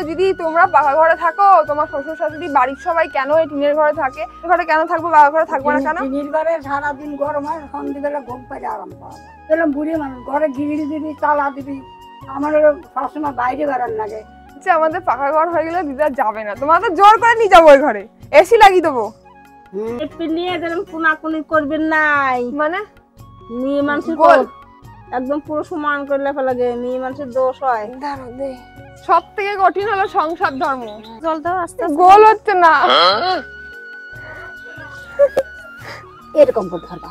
দিদি তোমরা পাকা ঘরে থাকো, তোমার শ্বশুর শাশুড়ি বাড়ির সবাই কেন এই টিনের ঘরে থাকে? ঘরে কেন থাকবো, পাকা ঘরে থাকবো না কেন? টিনের ঘরে সারাদিন গরম হয়, সন্ধ্যেবেলা ঘুম পাইলে আরাম পাওয়া যায়। এরকম বুড়ি মানুষ ঘরে গ্রিল দিবি, তালা দিবি, আমার সবসময় বাইরে বেড়ার লাগে। আমাদের পাকা ঘর হয়ে গেলে দিদা যাবে না, তোমার তো জোর করে নিয়ে যাবো ওই ঘরে, এসি লাগিয়ে দেবো। নিয়ে কোনাকুনি করবেন নাই, মানে মেয়ে মানুষের একদম পুরো সমান করলে ফেলাগে, মেয়ে মানুষের দোষ হয়। সব থেকে কঠিন হলো সংসার ধর্ম। জলটাও আস্তে গোল হচ্ছে না, এরকম করতে পারবা।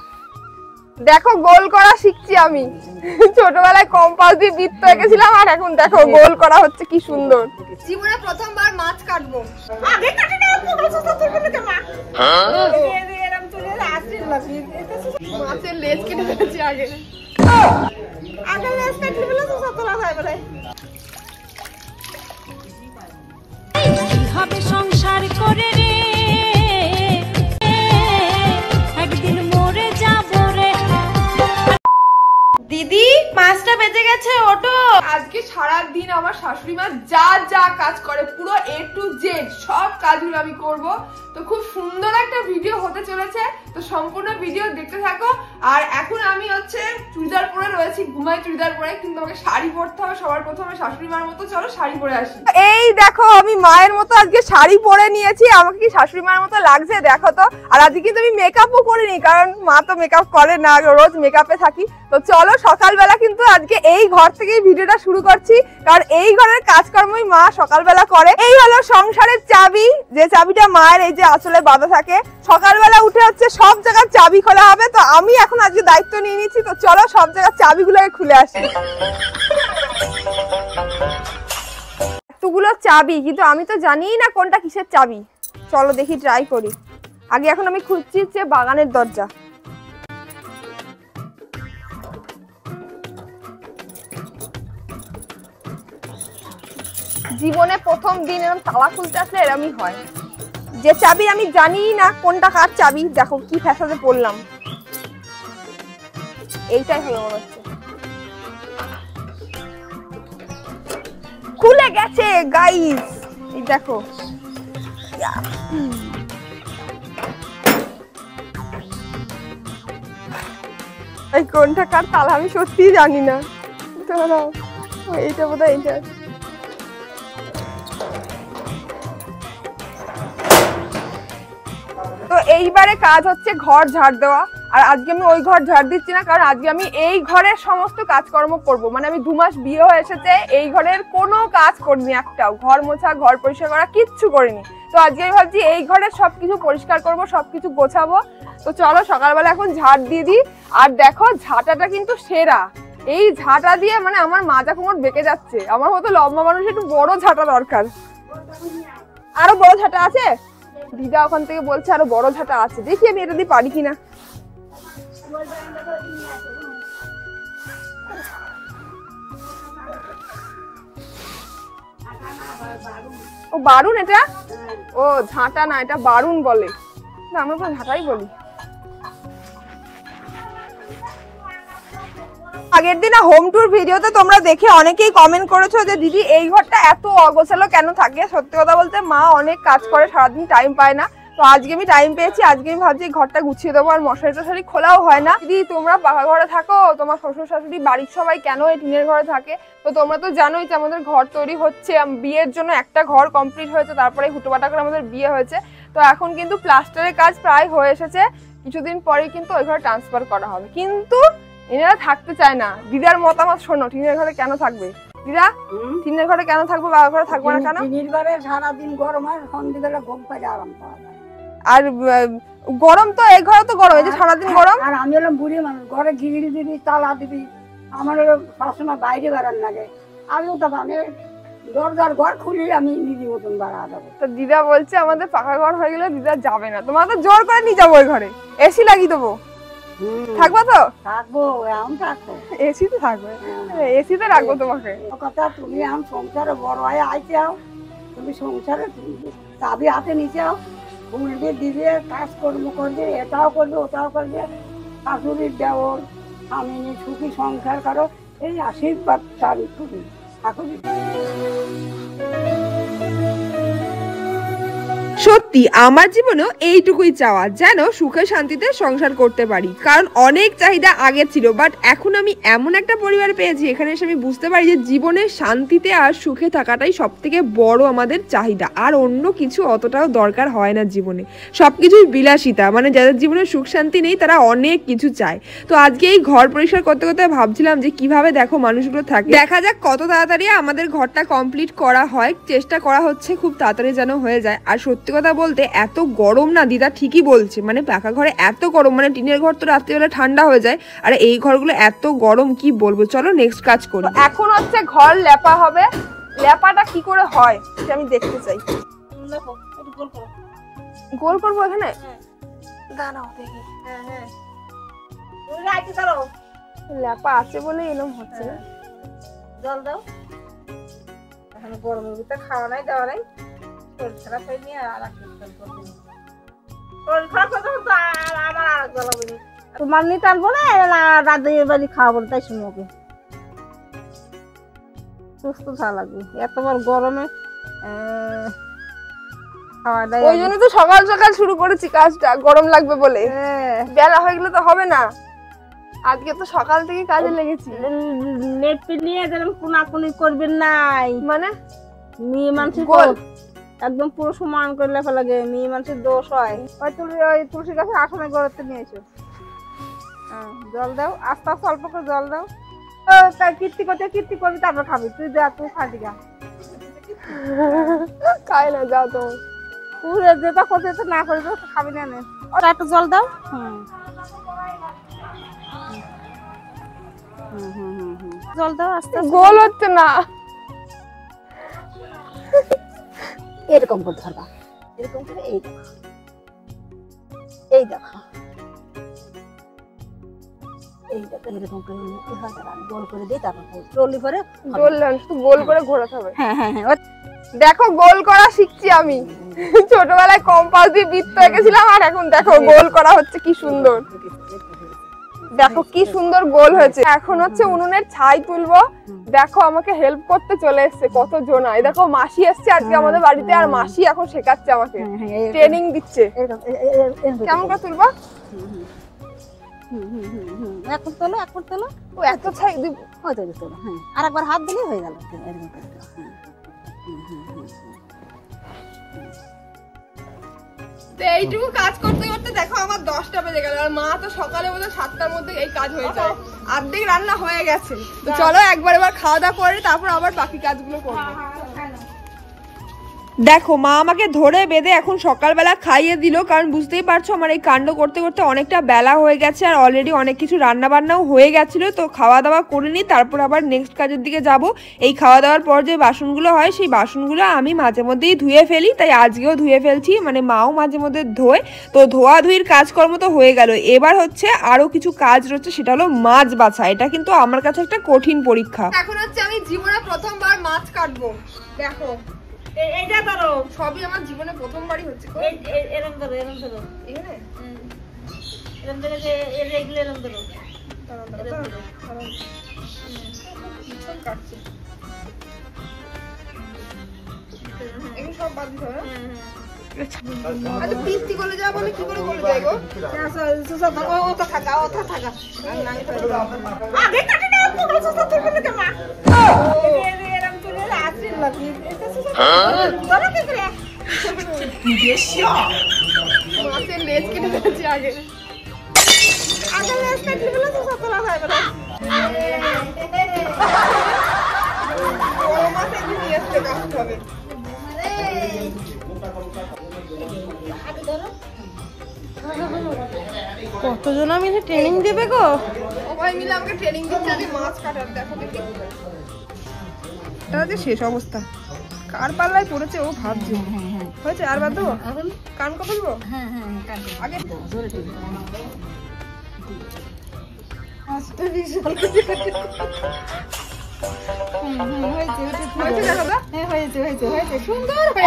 দেখো গোল করা শিখছি আমি, ছোটবেলায় কম্পাস দিয়ে বৃত্ত এঁকেছিলাম আর এখন দেখো গোল করা হচ্ছে, কি সুন্দর। জীবনে প্রথমবার মাছ কাটবো। আগে কাটে না, পুরো সুস্থ তুলবে না মা। এরকম তুলে আসছিল মাছের লেজ কেটে ফেলেছি আগে। আগে লেজ কাটলে বলে সুস্থ তোলা হয় বলে। কিভাবে সংসার করে রে, একদিন মরে যাব রে। দিদি 5টা বেজে গেছে, ওঠো। আজকে সারা দিন আমার শাশুড়ি মা যা যা কাজ করে পুরো A to Z সব কাজগুলো আমি করব। তো খুব সুন্দর একটা ভিডিও হতে চলেছে, তো সম্পূর্ণ ভিডিও দেখতে থাকো। আর এখন আমি হচ্ছে চুড়িদার পরে রয়েছি, ঘুমাই চুড়িদার পরে, কিন্তু আমাকে শাড়ি পরতে হবে সবার প্রথমে শাশুড়ি মার মতো। চলো শাড়ি পরে আসি। এই দেখো আমি মায়ের মতো আজকে শাড়ি পরে নিয়েছি, আমাকে কি শাশুড়ি মার মতো লাগছে দেখো তো। আর আজকে কিন্তু আমি মেকআপও করিনি, কারণ মা তো মেকআপ করে না, রোজ মেকআপে থাকি। তো চলো সকালবেলা কিন্তু আজকে এই ঘর থেকেই ভিডিওটা শুরু করছি, কারণ এই ঘরের কাজকর্মই মা সকালবেলা করে। এই হলো সংসারের চাবি, যে চাবিটা মায়ের এই যে আঁচলে বাঁধা থাকে। সকালবেলা উঠে হচ্ছে সব জায়গার চাবি খোলা হবে, তো আমি এখন আজকে দায়িত্ব নিয়ে নিচ্ছি। তো চলো সব জায়গার চাবিগুলোকে খুলে আসি। এতগুলো চাবি, কিন্তু আমি তো জানিই না কোনটা কিসের চাবি। চলো দেখি, ট্রাই করি। আগে এখন আমি খুঁজছি যে বাগানের দরজা। জীবনে প্রথম দিন এরকম তালা খুলতে আসলে এরমই হয়, যে চাবি আমি জানি না কোনটা কার চাবি। দেখো কি ফ্যাসাদে পড়লাম, এইটাই হলো মনে হচ্ছে। খুলে গেছে গাইস, এই দেখো। এই কোনটা কার তালা আমি সত্যিই জানি না। দাঁড়াও, এইটা বোধহয় এইটা। তো এইবারে কাজ হচ্ছে ঘর ঝাড় দেওয়া। আর আজকে আমি ওই ঘর ঝাড় দিচ্ছি না, কারণ আজকে আমি এই ঘরের সমস্ত কাজকর্ম করব। মানে আমি 2 মাস বিয়ে হয়ে এসেছে, এই ঘরের কোনো কাজ করিনি একটাও, ঘর মোছা ঘর পরিষ্কার করা কিচ্ছু করিনি। তো আজকে আমি ভাবছি এই ঘরের সবকিছু পরিষ্কার করব, সবকিছু গোছাবো। তো চলো সকালবেলা এখন ঝাড় দিয়ে দিই। আর দেখো ঝাঁটাটা কিন্তু সেরা, এই ঝাঁটা দিয়ে মানে আমার মাজা কোমর বেঁকে যাচ্ছে। আমার মতো লম্বা মানুষ একটু বড় ঝাঁটা দরকার। আরো বড় ঝাঁটা আছে? দিদা ওখান থেকে বলছে আরো বড় ঝাঁটা আছে, দেখি আমি এটা দিয়ে পারি কিনা। ও বারুন, এটা ও ঝাঁটা না, এটা বারুন বলে। আমরা তো ঝাঁটাই বলি। আগের দিন হোম ট্যুর ভিডিওতে তোমরা দেখে অনেকেই কমেন্ট করেছো যে দিদি এই ঘরটা এত অগোছালো কেন থাকে। সত্যি কথা বলতে মা অনেক কাজ করে, সারাদিন টাইম পায় না। তো আজকে আমি টাইম পেয়েছি, আজকে আমি ভাবছি ঘরটা গুছিয়ে দেবো। আর মশারি টশারি খোলাও হয় না। দিদি তোমরা পাকা ঘরে থাকো, তোমার শ্বশুর শাশুড়ি বাড়ির সবাই কেন এই টিনের ঘরে থাকে? তো তোমরা তো জানোই যে আমাদের ঘর তৈরি হচ্ছে, বিয়ের জন্য একটা ঘর কমপ্লিট হয়েছে, তারপরে হুটোপাটা করে আমাদের বিয়ে হয়েছে। তো এখন কিন্তু প্লাস্টারের কাজ প্রায় হয়ে এসেছে, কিছুদিন পরেই কিন্তু ওই ঘরে ট্রান্সফার করা হবে। কিন্তু এনারা থাকতে চায় না। দিদার মতামত শোনো, টিনের ঘরে কেন থাকবে? দিদা টিনের ঘরে কেন থাকবো, পাকা ঘরে থাকবো না কেন? টিনের ঘরে সারাদিন গরম হয়, সন্ধ্যেবেলা ঘুম পাইলে আরাম পাওয়া যায়। আর গরম তো এই ঘরে তো গরম, এই যে সারাদিন গরম। আর আমি হলাম বুড়ি মানুষ, ঘরে গ্রিল দিবি, তালা দিবি, আমার সবসময় বাইরে বেড়ার লাগে। আমিও তো আমি দরজার ঘর খুলি, আমি নিজের মতন বাড়া যাবো। তো দিদা বলছে আমাদের পাকা ঘর হয়ে গেলে দিদা যাবে না, তোমার তো জোর করে নিয়ে যাবো ওই ঘরে, এসি লাগিয়ে দেবো। থাকবা তো? থাকবো, এখন থাকবো, এসি তো থাকবে, এসিতে রাখবো তোমাকে। কথা তুমি এখন সংসারে বড় হয়ে আইতে আও, তুমি সংসারে চাবি হাতে নিচে আও, খুলবে দিবে, কাজকর্ম করবে, এটাও করবে ওটাও করবে। শাশুড়ির দেওর স্বামী সুখী সংসার করো, এই আশীর্বাদ চাবি খুবই ঠাকুর। সত্যি আমার জীবনেও এইটুকুই চাওয়া, যেন সুখে শান্তিতে সংসার করতে পারি। কারণ অনেক চাহিদা আগে ছিল, বাট এখন আমি এমন একটা পরিবার পেয়েছি, এখানে এসে আমি বুঝতে পারি যে জীবনে শান্তিতে আর সুখে থাকাটাই সব থেকে বড় আমাদের চাহিদা। আর অন্য কিছু অতটাও দরকার হয় না জীবনে, সবকিছুই বিলাসিতা। মানে যাদের জীবনে সুখ শান্তি নেই তারা অনেক কিছু চায়। তো আজকে এই ঘর পরিষ্কার করতে করতে ভাবছিলাম যে কিভাবে দেখো মানুষগুলো থাকে। দেখা যাক কত তাড়াতাড়ি আমাদের ঘরটা কমপ্লিট করা হয়, চেষ্টা করা হচ্ছে খুব তাড়াতাড়ি যেন হয়ে যায়। আর সত্যি কথা বলতে এত গরম না, দিদা ঠিকই বলছে, মানে পাকা ঘরে এত গরম, মানে টিনের ঘর তো রাত্রিবেলা ঠান্ডা হয়ে যায়, আর এই ঘরগুলো এত গরম কি বলবো। চলো নেক্সট কাজ করি। এখন হচ্ছে ঘর লেপা হবে, লেপাটা কি করে হয় সেটা আমি দেখতে চাই। গোল করবো এখানে, দাঁড়াও দেখি। লেপা আছে বলে এরকম হচ্ছে। জল দাও, এখন গরমের ভিতরে খাওয়া নাই দেওয়া নাই, শরীর খারাপ হয়ে নিয়ে আর শরীর খারাপ হয়ে তো আমার আর জ্বালাবো না। তোমার নিতে আনবো না, রাধের বাড়ি খাওয়াবো, তাই শুনে ওকে সুস্থ থাকা লাগবে। এতবার গরমে খাওয়া দেয়, ওই জন্য তো সকাল সকাল শুরু করেছি কাজটা, গরম লাগবে বলে। বেলা হয়ে গেলে তো হবে না, আজকে তো সকাল থেকে কাজে লেগেছি। নেট পিলিয়ে যেরকম কোনাকুনি করবেন নাই, মানে মেয়ে মানুষের একদম পুরো সমান করে লেখা লাগে, মেয়ে মানুষের দোষ হয়। ওই তুলসী গাছের আসনে গড়তে নিয়েছো, জল দাও, আস্তে আস্তে অল্প করে জল দাও। তাই কীর্তি করবি তারপর খাবি, তুই যা, তুই খাবি গা, খাই না, যাও তো। তুই যেটা করতে না করে খাবি না, ওটা একটু জল দাও। জল দাও আস্তে, গোল হচ্ছে না, এরকম করে ধরবা, এরকম করে এই দেখো, এই দেখো, এই দেখো, এরকম করে নিতে হয়। আমি গোল করে দিই, তারপর ট্রলি করে গোল করে ঘোরাতে হবে। হ্যাঁ হ্যাঁ হ্যাঁ, দেখো গোল করা শিখছি আমি, ছোটবেলায় কম্পাস দিয়ে বৃত্ত এঁকেছিলাম, আর এখন দেখো গোল করা হচ্ছে, কি সুন্দর। দেখো কি সুন্দর গোল হয়েছে। এখন হচ্ছে উনুনের ছাই তুলবো। দেখো আমাকে হেল্প করতে চলে এসছে কত জনাই। দেখো মাসি এসছে আজকে আমাদের বাড়িতে, আর মাসি এখন শেখাচ্ছে আমাকে, ট্রেনিং দিচ্ছে কেমন করে তুলবো। এখন তোলো, এখন তোলো, ও এত ছাই দিব, ওই তো তোলো। হ্যাঁ, আর একবার হাত দিলেই হয়ে গেল। এইটুকু কাজ করতে করতে দেখো আমার 10টা বেজে গেল, আর মা তো সকালে বোধ 7টার মধ্যে এই কাজ হয়ে যায়। অর্ধেক রান্না হয়ে গেছে, তো চলো একবার খাওয়া দাওয়া করে তারপর আবার বাকি কাজগুলো করবো। দেখো মা আমাকে ধরে বেঁধে এখন সকালবেলা খাইয়ে দিল, কারণ বুঝতেই পারছো আমার এই কাণ্ড করতে করতে অনেকটা বেলা হয়ে গেছে, আর অলরেডি অনেক কিছু রান্না বান্নাও হয়ে গেছিলো। তো খাওয়া দাওয়া করে নিই, তারপর আবার নেক্সট কাজের দিকে যাব। এই খাওয়া দাওয়ার পর যে বাসনগুলো হয় সেই বাসনগুলো আমি মাঝে মধ্যেই ধুয়ে ফেলি, তাই আজকেও ধুয়ে ফেলছি, মানে মাও মাঝে মধ্যে ধোয়। তো ধোয়াধুয়ির কাজকর্ম তো হয়ে গেল, এবার হচ্ছে আরো কিছু কাজ রয়েছে, সেটা হলো মাছ বাছা। এটা কিন্তু আমার কাছে একটা কঠিন পরীক্ষা। এখন হচ্ছে আমি জীবনে প্রথমবার মাছ কাটবো। দেখো এইটা ধরো, সবই আমার জীবনে প্রথমবারই হচ্ছে। এরকম ধরো, এরকম ধরো, এখানে এরকম ধরো, যে এগুলো এরকম ধরো, কাটছি এগুলো সব বাদ দিতে হবে। আচ্ছা বৃষ্টি গলে যাওয়া বলে কি করে গলে যায় গো? ওটা থাকা, ওটা থাকা, আগে কাটে না, তোমরা সুসা তুলবে না কেন? এরকম তুলে আসছে লাগি, এটা সুসা ধরো কি করে? মাছের লেজ কেটে দিয়েছি আগে, আগে লেজ কাটলে বলে সুসা তোলা যায় না। বড় মাছ একদিন নিয়ে আসতে কাটতে হবে। কতজন মিলে ট্রেনিং দেবে গো? সবাই মিলে আমাকে ট্রেনিং দিচ্ছে মাছ কাটার। দেখো দেখি এটা হচ্ছে শেষ অবস্থা, কার পাল্লায় পড়েছে ও ভাবছে। হয়েছে আর বাদ দেবো, কান কপলবো। হ্যাঁ হ্যাঁ, আগে জোরে টিপে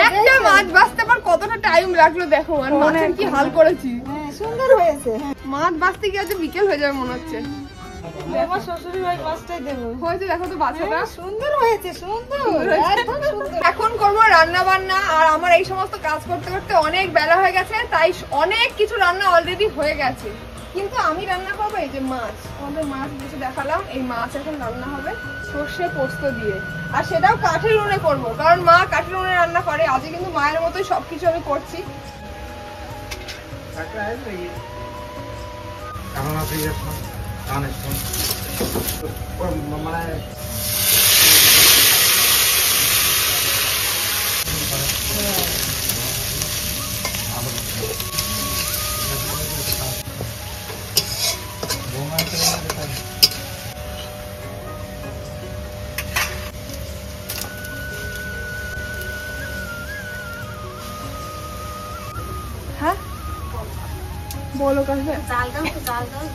একটা মাছ বাঁচতে পার কতটা টাইম লাগলো দেখো, আর মাছের কি হাল করেছি। সুন্দর হয়েছে। মাছ বাঁচতে গিয়ে আজ বিকেল হয়ে যাবে মনে হচ্ছে। আমার শ্বশুর বাড়ি মাছটাই দেবো। হয়েছে দেখো তো বাচ্চাটা সুন্দর হয়েছে, সুন্দর একদম সুন্দর। এখন করবো রান্না বান্না। আর আমার এই সমস্ত কাজ করতে করতে অনেক বেলা হয়ে গেছে, তাই অনেক কিছু রান্না অলরেডি হয়ে গেছে। কিন্তু আমি রান্না করবো এই যে মাছ, আমাদের মাছ বেশি দেখালাম। এই মাছ এখন রান্না হবে সর্ষে পোস্ত দিয়ে, আর সেটাও কাঠের উনুনে করবো, কারণ মা কাঠের উনুনে রান্না করে। আজকে কিন্তু মায়ের মতোই সবকিছু আমি করছি। হ্যাঁ বলো কাছে চাল দাও তো, চাল দাও।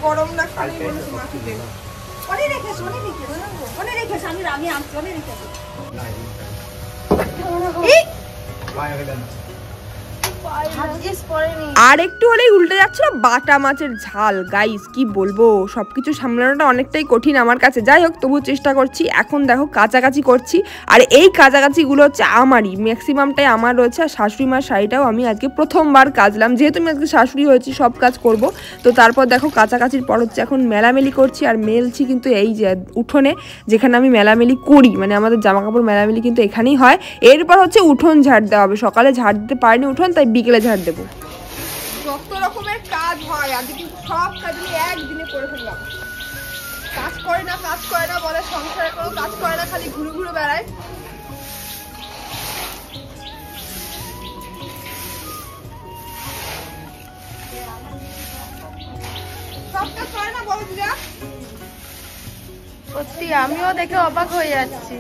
গরম না খালি বলেছি মাকে দেবো। ওনে রেখেছ, ওনে রেখেছ, ওনে রেখেছ, আমি আনছি, ওনে রেখেছ। আর একটু হলেই উল্টে যাচ্ছিল বাটা মাছের ঝাল। গাইস কি বলবো, সবকিছু সামলানোটা অনেকটাই কঠিন আমার কাছে। যাই হোক তবু চেষ্টা করছি। এখন দেখো কাচাকাচি করছি, আর এই কাচাকাচিগুলো হচ্ছে আমারই, ম্যাক্সিমামটাই আমার রয়েছে। আর শাশুড়ি মার শাড়িটাও আমি আজকে প্রথমবার কাচলাম, যেহেতু আমি আজকে শাশুড়ি হয়েছি সব কাজ করব। তো তারপর দেখো কাচাকাচির পর হচ্ছে এখন মেলামেলি করছি। আর মেলছি কিন্তু এই যে উঠোনে, যেখানে আমি মেলামেলি করি, মানে আমাদের জামা কাপড় মেলামেলি কিন্তু এখানেই হয়। এরপর হচ্ছে উঠোন ঝাড় দেওয়া হবে। সকালে ঝাড় দিতে পারিনি উঠোন, তাই বিকেলে ঝাড় দেবো। যত রকমের কাজ হয় আজকে কিন্তু সব কাজ আমি একদিনে করে ফেললাম। কাজ করে না বলে, সংসারে কোনো কাজ করে না, খালি ঘুরে ঘুরে বেড়ায়। সব কাজ করে না বলো দিদা। সত্যি আমিও দেখে অবাক হয়ে যাচ্ছি।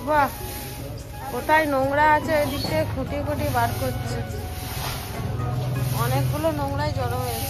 বাহ, কোথায় নোংরা আছে ওইদিক থেকে খুঁটিয়ে খুঁটিয়ে বার করছে। অনেকগুলো নোংরাই জড়ো হয়েছে।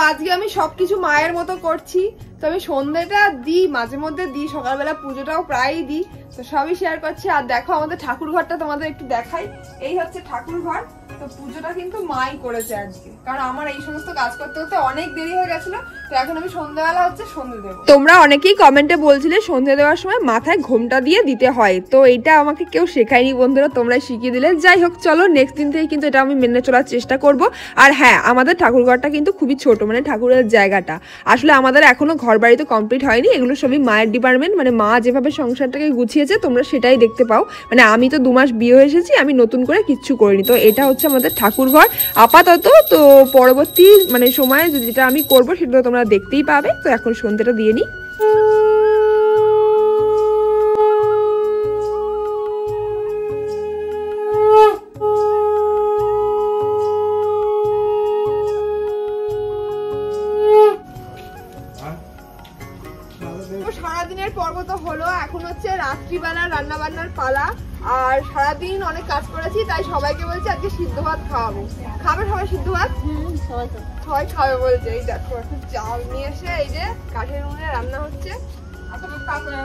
আজকে আমি সবকিছু মায়ের মতো করছি। তো আমি সন্ধ্যেটা দিই, মাঝে মধ্যে দিই, সকালবেলা পুজোটাও প্রায়ই দিই। তো সবই শেয়ার করছি। আর দেখো আমাদের ঠাকুর ঘরটা তোমাদের একটু দেখাই। এই হচ্ছে ঠাকুর ঘর। তো পুজোটা কিন্তু মাই করেছে আজকে, কারণ আমার এই সমস্ত কাজ করতে করতে অনেক দেরি হয়ে গেছিল। তো এখন আমি সন্ধ্যাবেলা হচ্ছে সন্ধ্যে দেবো। তোমরা অনেকেই কমেন্টে বলছিলে সন্ধ্যে দেওয়ার সময় মাথায় ঘোমটা দিয়ে দিতে হয়, তো এইটা আমাকে কেউ শেখায়নি বন্ধুরা, তোমরাই শিখিয়ে দিলে। যাই হোক চলো, নেক্সট দিন থেকে কিন্তু এটা আমি মেনে চলার চেষ্টা করব। আর হ্যাঁ, আমাদের ঠাকুর ঘরটা কিন্তু খুবই ছোট, মানে ঠাকুরের জায়গাটা আসলে আমাদের এখনো ঘর বাড়ি তো কমপ্লিট হয়নি। এগুলো সবই মায়ের ডিপার্টমেন্ট, মানে মা যেভাবে সংসারটাকে গুছিয়েছে তোমরা সেটাই দেখতে পাও। মানে আমি তো 2 মাস বিয়ে হয়ে এসেছি, আমি নতুন করে কিচ্ছু করিনি। তো এটা হচ্ছে আমাদের ঠাকুর ঘর আপাতত। তো পরবর্তী মানে সময়ে যেটা আমি করবো সেটা তোমরা দেখতেই পাবে। তো এখন সন্ধ্যেটা দিয়ে নিই। সারাদিনের পর্ব তো হলো, এখন হচ্ছে রাত্রিবেলা রান্না বান্নার পালা। আর সারাদিন অনেক কাজ করেছি, তাই সবাইকে বলছি আজকে সিদ্ধ ভাত খাওয়াবো। খাবে সবাই সিদ্ধ ভাত? সবাই খাবে বলছে। এই দেখো একটু চাল নিয়ে এসে এই যে কাঠের উনুনে রান্না হচ্ছে। কাট করে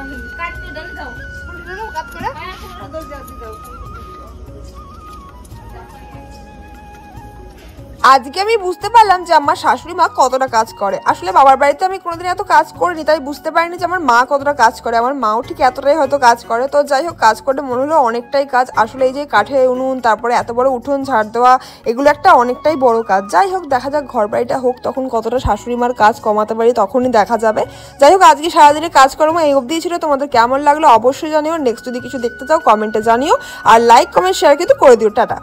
আজকে আমি বুঝতে পারলাম যে আমার শাশুড়ি মা কতটা কাজ করে। আসলে বাবার বাড়িতে আমি কোনোদিন এত কাজ করিনি, তাই বুঝতে পারিনি যে আমার মা কতটা কাজ করে। আমার মাও ঠিক এতটাই হয়তো কাজ করে। তো যাই হোক, কাজ করতে মনে হলো অনেকটাই কাজ। আসলে এই যে কাঠের উনুন, তারপরে এত বড় উঠোন ঝাড় দেওয়া, এগুলো একটা অনেকটাই বড় কাজ। যাই হোক, দেখা যাক ঘর বাড়িটা হোক, তখন কতটা শাশুড়ি মার কাজ কমাতে পারি তখনই দেখা যাবে। যাই হোক, আজকে সারাদিনে কাজকর্ম এই অবধি ছিল। তোমাদের কেমন লাগলো অবশ্যই জানিও। নেক্সট যদি কিছু দেখতে চাও কমেন্টে জানিও, আর লাইক কমেন্ট শেয়ার কিন্তু করে দিও। টাটা।